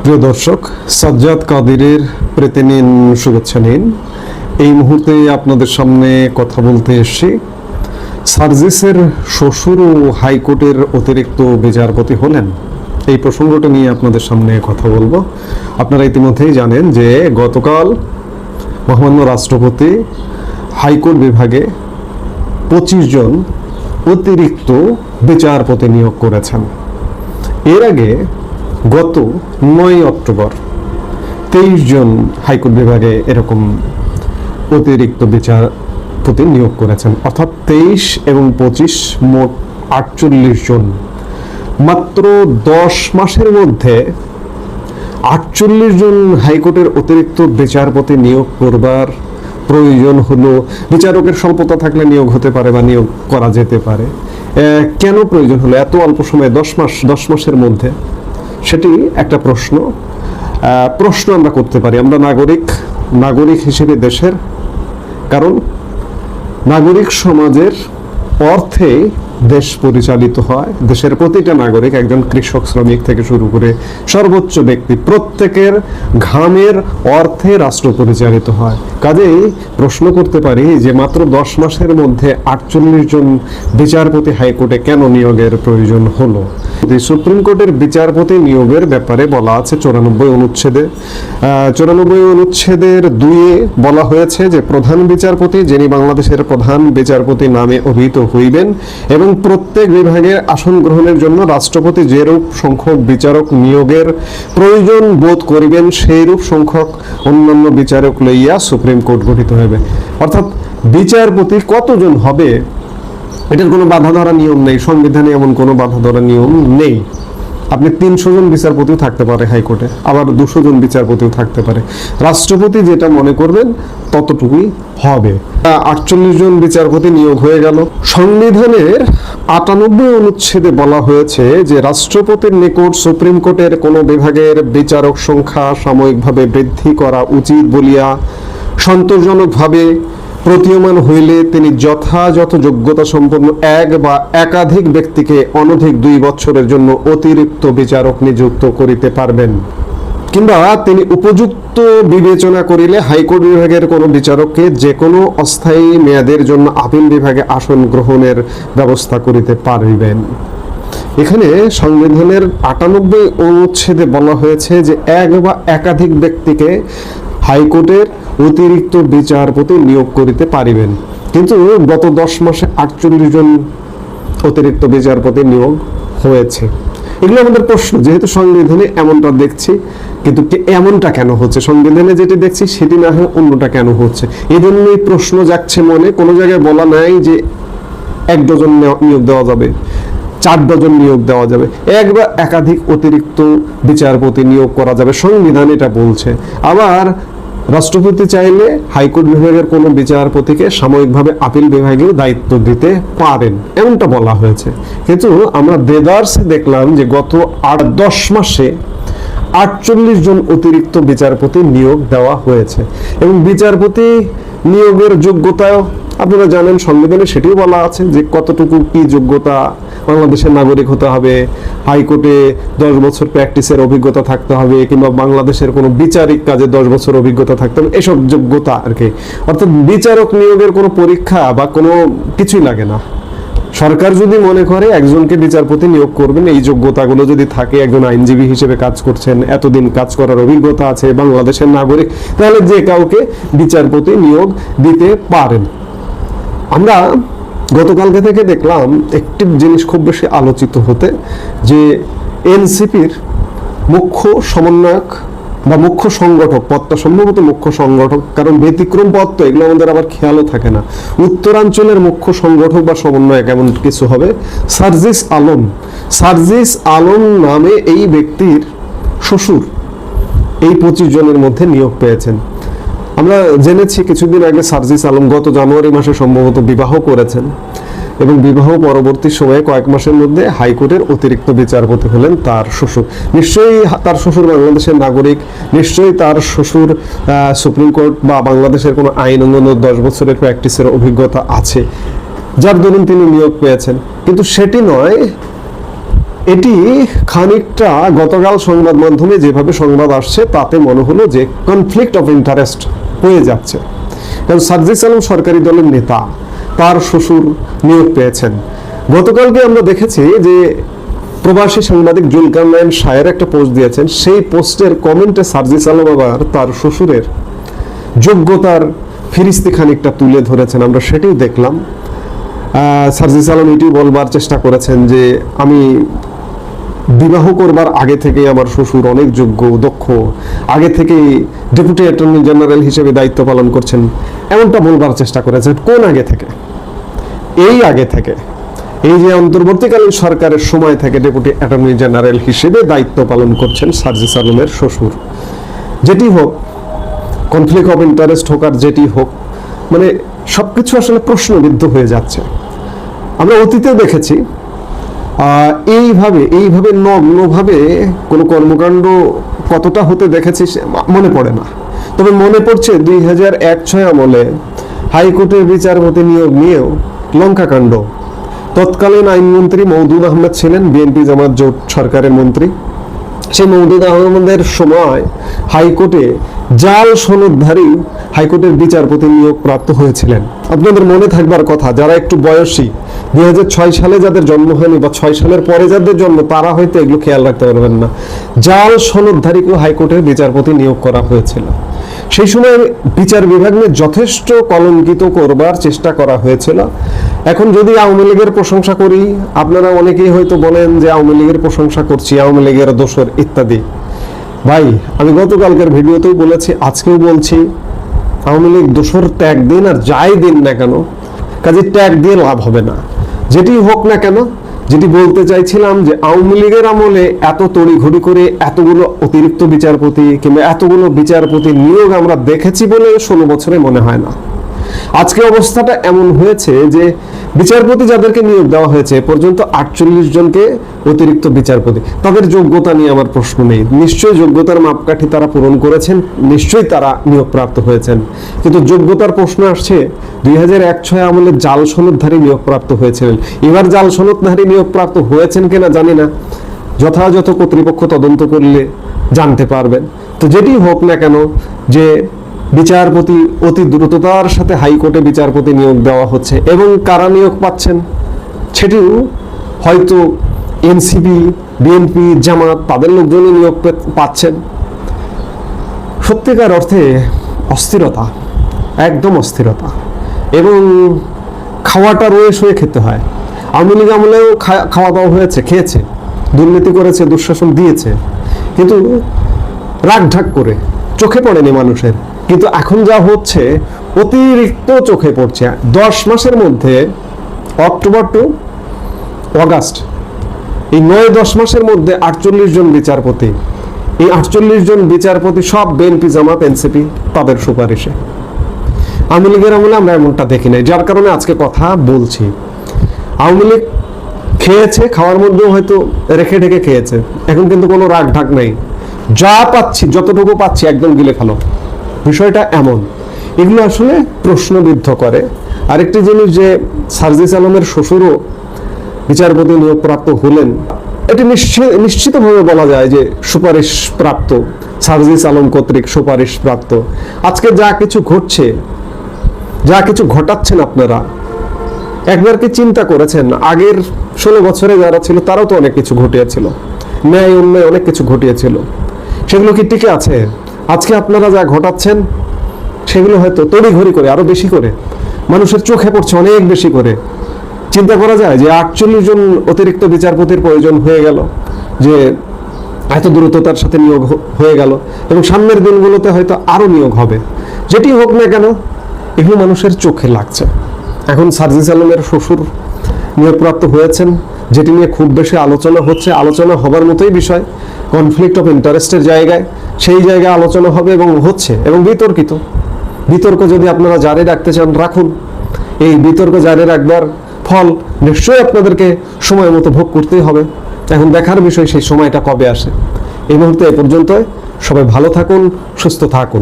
প্রিয় দর্শক, সাজ্জাদ কাদিরের প্রীতি নিন, শুভেচ্ছা নিন। এই মুহূর্তে আপনাদের সামনে কথা বলতে এসেছি। সার্জিসের শ্বশুর ও হাইকোর্টের অতিরিক্ত বিচারপতি হলেন, এই প্রসঙ্গটা নিয়ে আপনাদের সামনে কথা বলবো। আপনারা ইতিমধ্যেই জানেন যে গতকাল মহামান্য রাষ্ট্রপতি হাইকোর্ট বিভাগে 25 জন অতিরিক্ত বিচারপতি নিয়োগ করেছেন। এর আগে গত 9 অক্টোবর 23 জন হাইকোর্ট বিভাগে এরকম অতিরিক্ত বিচারপতি নিয়োগ করেছেন, অর্থাৎ 23 এবং 25 মোট 48 জন। মাত্র 10 মাসের মধ্যে 48 জন হাইকোর্টের অতিরিক্ত বিচারপতি নিয়োগ করবার প্রয়োজন হলো। বিচারকের স্বল্পতা থাকলে নিয়োগ হতে পারে বা নিয়োগ করা যেতে পারে, কেন প্রয়োজন হলো এত অল্প সময়ে 10 মাসের মধ্যে? সেটি একটা প্রশ্ন আমরা করতে পারি। আমরা নাগরিক হিসেবে দেশের, কারণ নাগরিক সমাজের অর্থে দেশ পরিচালিত হয়। দেশের প্রতিটা নাগরিক, একজন কৃষক শ্রমিক থেকে শুরু করে সর্বোচ্চ ব্যক্তি, প্রত্যেকের ঘামের অর্থে রাষ্ট্র পরিচালিত হয়। কাজেই প্রশ্ন করতে পারি যে মাত্র 10 মাসের মধ্যে 48 জন বিচারপতি হাইকোর্টে কেন নিয়োগের প্রয়োজন হলো? সুপ্রিম কোর্টের বিচারপতি নিয়োগের ব্যাপারে বলা আছে 94 অনুচ্ছেদে। 94 অনুচ্ছেদের 2-এ বলা হয়েছে যে প্রধান বিচারপতি, যিনি বাংলাদেশের প্রধান বিচারপতি নামে অভিহিত হইবেন, এবং প্রত্যেক বিভাগের আসন গ্রহণের জন্য রাষ্ট্রপতি যেরূপ সংখ্যক বিচারক নিয়োগের প্রয়োজন বোধ করিবেন, সেইরূপ সংখ্যক অন্যান্য বিচারক লইয়া সুপ্রিম কোর্ট গঠিত হবে। অর্থাৎ বিচারপতি কতজন হবে এটার কোনো বাধা ধরা নিয়ম নেই, সংবিধানে এমন কোনো বাধা ধরা নিয়ম নেই। আপনি 300 জন বিচারপতিও থাকতে পারে হাইকোর্টে, আবার 200 জন বিচারপতিও থাকতে পারে। রাষ্ট্রপতি যেটা মনে করবেন ততটুকুই হবে। 48 জন বিচারপতি নিয়োগ হয়ে গেল। সংবিধানের 98 অনুচ্ছেদে বলা হয়েছে যে রাষ্ট্রপতির নিকট সুপ্রিম কোর্টের কোনো বিভাগের বিচারক সংখ্যা সাময়িকভাবে বৃদ্ধি করা উচিত বলিয়া সন্তোষজনকভাবে প্রতীয়মান হইলে তিনি যথাযথ যোগ্যতা সম্পন্ন এক বা একাধিক ব্যক্তিকে অনধিক 2 বছরের জন্য অতিরিক্ত বিচারক নিযুক্ত করিতে পারবেন, কিংবা তিনি উপযুক্ত বিবেচনা করিলে হাইকোর্ট বিভাগের কোনো বিচারককে যে কোনো অস্থায়ী মেয়াদের জন্য আপিল বিভাগে আসন গ্রহণের ব্যবস্থা করিতে পারিবেন। এখানে সংবিধানের 98 অনুচ্ছেদে বলা হয়েছে যে এক বা একাধিক ব্যক্তিকে হাইকোর্টের অতিরিক্ত বিচারপতি নিয়োগ করিতে পারিবেন, কিন্তু গত 10 মাসে 48 জন অতিরিক্ত বিচারপতি নিয়োগ হয়েছে। এগুলো আমাদের প্রশ্ন, যেহেতু সংবিধানে এমনটা দেখছি, কিন্তু এমনটা কেন হচ্ছে? সংবিধানে যেটি দেখছি সেটি না হয় অন্যটা কেন হচ্ছে? এই জন্যই প্রশ্ন যাচ্ছে মনে। কোনো জায়গায় বলা নাই যে 1 ডজন নিয়োগ দেওয়া যাবে, 4 ডজন নিয়োগ দেওয়া যাবে, এক বা একাধিক অতিরিক্ত বিচারপতি নিয়োগ করা যাবে, সংবিধান এটা বলছে। আবার রাষ্ট্রপতি চাইলে হাইকোর্ট বিভাগের কোনো বিচারপতিকে সাময়িকভাবে আপিল বিভাগেও দায়িত্ব দিতে পারেন, এমনটা বলা হয়েছে। কিন্তু আমরা দেদারসে দেখলাম যে গত 10 মাসে 48 জন অতিরিক্ত বিচারপতি নিয়োগ দেওয়া হয়েছে। এবং বিচারপতি নিয়োগের যোগ্যতাও আপনারা জানেন, সংবিধানে সেটিও বলা আছে যে কতটুকু কি যোগ্যতা, বাংলাদেশের নাগরিক হতে হবে, হাইকোর্টে 10 বছর প্র্যাকটিসের অভিজ্ঞতা থাকতে হবে, কিংবা বাংলাদেশের কোনো বিচারিক কাজে 10 বছর অভিজ্ঞতা থাকতে হবে, এসব যোগ্যতা আর কি। অর্থাৎ বিচারক নিয়োগের কোনো পরীক্ষা বা কোনো কিছুই লাগে না। সরকার যদি মনে করে একজনকে বিচারপতি নিয়োগ করবেন, এই যোগ্যতাগুলো যদি থাকে, একজন আইনজীবী হিসেবে কাজ করছেন, এতদিন কাজ করার অভিজ্ঞতা আছে, বাংলাদেশের নাগরিক, তাহলে যে কাউকে বিচারপতি নিয়োগ দিতে পারেন। আমরা গতকালকে থেকে দেখলাম একটি জিনিস খুব বেশি আলোচিত হতে, যে এনসিপির মুখ্য সমন্বয়ক বা মুখ্য সংগঠক, পদটা সম্ভবত মুখ্য সংগঠক, কারণ ব্যতিক্রম পদ তো, এগুলো আমাদের আবার খেয়ালও থাকে না। উত্তরাঞ্চলের মুখ্য সংগঠক বা সমন্বয়ক এমন কিছু হবে, সার্জিস আলম নামে এই ব্যক্তির শ্বশুর এই 25 জনের মধ্যে নিয়োগ পেয়েছেন। আমরা জেনেছি কিছুদিন আগে সার্জিস আলম গত জানুয়ারি মাসে সম্ভবত বিবাহ করেছেন, এবং বিবাহ পরবর্তী সময়ে কয়েক মাসের মধ্যে হাইকোর্টের অতিরিক্ত বিচারপতি হলেন তার শ্বশুর। নিশ্চয়ই তার শ্বশুর বাংলাদেশের নাগরিক, নিশ্চয়ই তার শ্বশুর সুপ্রিম কোর্ট বা বাংলাদেশের কোনো আইন অঙ্গন 10 বছরের প্র্যাকটিসের অভিজ্ঞতা আছে, যার দরুন তিনি নিয়োগ পেয়েছেন। কিন্তু সেটি নয়, এটি খানিকটা গতকাল সংবাদ মাধ্যমে যেভাবে সংবাদ আসছে তাতে মনে হলো যে কনফ্লিক্ট অফ ইন্টারেস্ট হয়ে যাচ্ছে। কারণ সার্জিস আলম সরকারি দলের নেতা, তার শ্বশুর নিয়োগ পেয়েছেন। গতকালকে আমরা দেখেছি যে প্রবাসী সাংবাদিক জুলকারনাইন শায়ের একটা পোস্ট দিয়েছেন, সেই পোস্টের কমেন্টে সার্জিস আলম আবার তার শ্বশুরের যোগ্যতার ফিরিস্তি খানিকটা তুলে ধরেছেন, আমরা সেটাই দেখলাম। সার্জিস আলম এটি বলবার চেষ্টা করেছেন যে আমি বিবাহ করবার আগে থেকেই আমার শ্বশুর অনেক যোগ্য, দক্ষ, আগে থেকেই ডেপুটি অ্যাটর্নি জেনারেল হিসেবে দায়িত্ব পালন করছেন, এমনটা বলবার চেষ্টা করেছেন। কোন আগে থেকে? এই আগে থেকে, এই যে অন্তর্বর্তীকালীন সরকারের সময় থেকে ডেপুটি অ্যাটর্নি জেনারেল হিসেবে দায়িত্ব পালন করছেন সার্জিস আলমের শ্বশুর। যেটি হোক, কনফ্লিক্ট অফ ইন্টারেস্ট হোক আর যেটি হোক, মানে সবকিছু আসলে প্রশ্নবিদ্ধ হয়ে যাচ্ছে। আমরা অতীতে দেখেছি এইভাবে নগ্নভাবে কোনো কর্মকাণ্ড কতটা হতে দেখেছি মনে পড়ে না, তবে মনে পড়ছে 2001-06 আমলে হাইকোর্টের বিচারপতি নিয়োগ নিয়েও লঙ্কাকাণ্ড। তৎকালীন আইনমন্ত্রী মওদুদ আহমেদ ছিলেন, বিএনপি জামাত জোট সরকারের মন্ত্রী। সেই মওদুদ আহমেদের সময় হাইকোর্টে জাল সনদধারী হাইকোর্টের বিচারপতি নিয়োগ প্রাপ্ত হয়েছিলেন। আপনাদের মনে থাকবার কথা, যারা একটু বয়সী, 2006 সালে যাদের জন্ম হয়নি বা 6 সালের পরে যাদের জন্ম, তারা হয়তো এগুলো খেয়াল রাখতে পারবেন না। জাল সনদধারীকেও হাইকোর্টের বিচারপতি নিয়োগ করা হয়েছিল। সেই সময় বিচার বিভাগ নিয়ে যথেষ্ট কলঙ্কিত করবার চেষ্টা করা হয়েছিল। এখন যদি আওয়ামী লীগের প্রশংসা করি, আপনারা অনেকেই হয়তো বলেন যে আওয়ামী লীগের প্রশংসা করছি, আওয়ামী লীগের দোসর ইত্যাদি। ভাই, আমি গতকালকের ভিডিওতেও বলেছি, আজকেও বলছি, আওয়ামী লীগ দোসর ট্যাগ দিন আর যাই দিন না কেন, কাজে ট্যাগ দিয়ে লাভ হবে না। যেটি হোক না কেন, যেটি বলতে চাইছিলাম যে আওয়ামী লীগের আমলে এত তড়িঘড়ি করে এতগুলো অতিরিক্ত বিচারপতি কিংবা এতগুলো বিচারপতি নিয়োগ আমরা দেখেছি বলে 16 বছরে মনে হয় না। আজকে অবস্থাটা এমন হয়েছে যে বিচারপতি যাদেরকে নিয়োগ দেওয়া হয়েছে পর্যন্ত 48 জনকে অতিরিক্ত বিচারপতি, তাদের যোগ্যতা নিয়ে আমার প্রশ্ন নেই। নিশ্চয়ই যোগ্যতার মাপকাঠি তারা পূরণ করেছেন, নিশ্চয়ই তারা নিয়োগপ্রাপ্ত হয়েছেন। কিন্তু যোগ্যতার প্রশ্ন আসছে 2001-06 আমলে জাল সনদধারী নিয়োগপ্রাপ্ত হয়েছিলেন। এবার জাল সনদধারী নিয়োগপ্রাপ্ত হয়েছেন কিনা জানি না, যথাযথ কর্তৃপক্ষ তদন্ত করলে জানতে পারবেন। তো যেটি হোক না কেন, যে বিচারপতি অতি দ্রুততার সাথে হাইকোর্টে বিচারপতি নিয়োগ দেওয়া হচ্ছে এবং কারা নিয়োগ পাচ্ছেন সেটিও হয়তো এনসিপি, বিএনপি, জামাত, তাদের লোকজনই নিয়োগ পাচ্ছেন। সত্যিকার অর্থে অস্থিরতা, একদম অস্থিরতা। এবং খাওয়াটা রয়ে শুয়ে খেতে হয়। আওয়ামী লীগ আমলেও খাওয়া দাওয়া হয়েছে, খেয়েছে, দুর্নীতি করেছে, দুঃশাসন দিয়েছে, কিন্তু রাগ ঢাক করে, চোখে পড়েনি মানুষের। কিন্তু এখন যা হচ্ছে অতিরিক্ত চোখে পড়ছে। 10 মাসের মধ্যে, অক্টোবর টু অগাস্ট, এই 9-10 মাসের মধ্যে 48 জন বিচারপতি, এই 48 জন বিচারপতি সব বিএনপি, জামাত, এনসিপি, তাদের সুপারিশে। আওয়ামী লীগের আমলে আমরা এমনটা দেখি নাই, যার কারণে আজকে কথা বলছি। আওয়ামী লীগ খেয়েছে, খাওয়ার মধ্যেও হয়তো রেখে ঢেকে খেয়েছে, এখন কিন্তু কোনো রাগ ঢাক নাই, যা পাচ্ছি, যতটুকু পাচ্ছি একদম গিলে ফেলো। বিষয়টা এমন, এগুলো আসলে প্রশ্নবিদ্ধ করে। আরেকটি জিনিস, যে সার্জিস আলমের শ্বশুরও বিচারপতি নিয়োগপ্রাপ্ত হলেন, এটি নিশ্চিতভাবে বলা যায় যে সুপারিশ প্রাপ্ত, সার্জিস আলম কর্তৃক সুপারিশ প্রাপ্ত। আজকে যা কিছু ঘটছে, যা কিছু ঘটাচ্ছেন আপনারা, একবার কি চিন্তা করেছেন আগের 16 বছরে যারা ছিল তারাও তো অনেক কিছু ঘটিয়েছিল, ন্যায় অন্যায় অনেক কিছু ঘটিয়েছিল, সেগুলো কি টিকে আছে? আজকে আপনারা যা ঘটাচ্ছেন সেগুলো হয়তো তড়িঘড়ি করে, আরো বেশি করে, মানুষের চোখে পড়ছে অনেক বেশি করে। চিন্তা করা যায় যে 48 জন অতিরিক্ত বিচারপতির প্রয়োজন হয়ে গেল, যে এত দ্রুততার সাথে নিয়োগ হয়ে গেল, এবং সামনের দিনগুলোতে হয়তো আরো নিয়োগ হবে। যেটি হোক না কেন, এগুলো মানুষের চোখে লাগছে। এখন সার্জিস আলমের শ্বশুর নিয়োগপ্রাপ্ত হয়েছেন, যেটি নিয়ে খুব বেশি আলোচনা হচ্ছে, আলোচনা হবার মতোই বিষয়, কনফ্লিক্ট অফ ইন্টারেস্টের জায়গায়, সেই জায়গায় আলোচনা হবে এবং হচ্ছে, এবং বিতর্কিত। বিতর্ক যদি আপনারা জারি রাখতে চান, রাখুন। এই বিতর্ক জারি রাখবার ফল নিশ্চয়ই আপনাদেরকে সময় মতো ভোগ করতেই হবে। এখন দেখার বিষয় সেই সময়টা কবে আসে। এই মুহূর্তে এ পর্যন্ত, সবাই ভালো থাকুন, সুস্থ থাকুন।